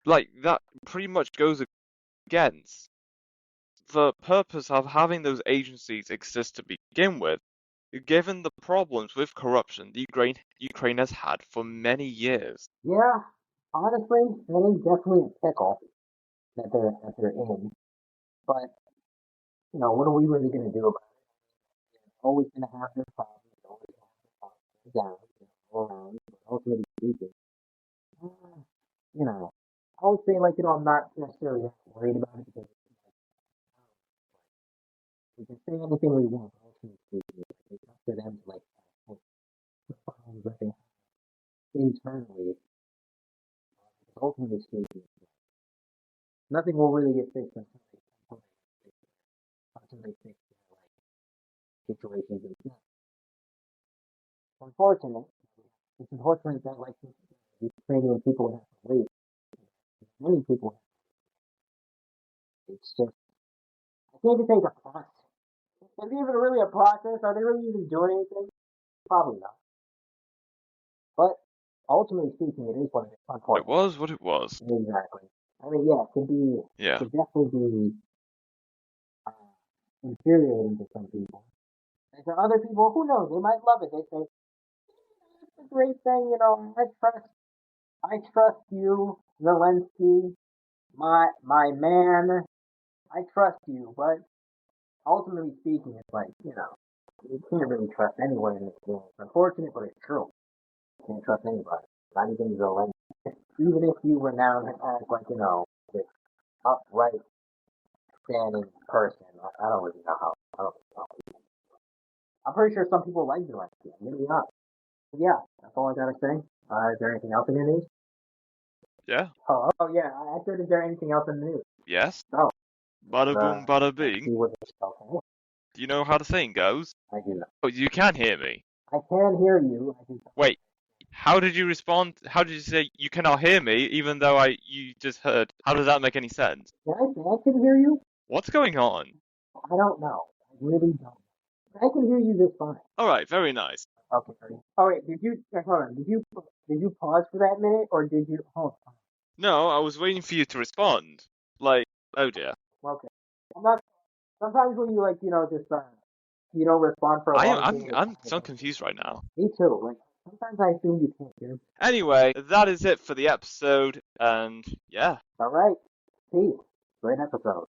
Like, that pretty much goes against the purpose of having those agencies exist to begin with, given the problems with corruption Ukraine has had for many years. Yeah, honestly, that is definitely a pickle that they're in. But what are we really gonna do about it? They're always gonna have their problems. They're always gonna have their ups and downs, all around. But ultimately speaking, uh, you know, I would say I'm not necessarily that worried about it because we can say anything we want. But ultimately speaking, it's up to them to fix the problems that they have internally. Because ultimately speaking, nothing will really get fixed until they fix their situations themselves. Unfortunate. It's unfortunate that the Ukrainian people have to wait. Many people. It's just I can't even think a process. Is it even really a process? Are they really even doing anything? Probably not. But ultimately speaking, it is what it is. It Unfortunately. was what it was. Exactly. I mean, yeah, it Yeah. could definitely be uh, infuriating to some people. And to other people, who knows? They might love it. They say it's a great thing. I trust you, Zelensky, my man. I trust you, but ultimately speaking, it's you can't really trust anyone in this world. It's unfortunate, but it's true. You can't trust anybody. Not even Zelensky. Even if you renown him as this upright, standing person, I don't really know how. I don't know. I'm pretty sure some people like Zelensky. I'm really not. But yeah, that's all I gotta say. Is there anything else in the news? Yeah. Oh yeah. I said, is there anything else in the news? Yes. Oh, Bada boom, bada let's bing. see what it's okay. Do you know how the saying goes? I do not. Oh, you can hear me. I can hear you. I just Wait, how did you respond? How did you say you cannot hear me, even though you just heard? How does that make any sense? Did I say I can hear you? What's going on? I don't know. I really don't. I can hear you just fine. All right, very nice. Okay. Oh wait, hold on? Did you pause for that minute or did you hold on? No, I was waiting for you to respond. Like, oh dear. Okay. I'm not. Sometimes when you just you don't respond for a I am long period of I'm time. so confused right now. Me too. Like sometimes I assume you can't hear. Anyway, that is it for the episode, and yeah. All right. Peace. Great episode.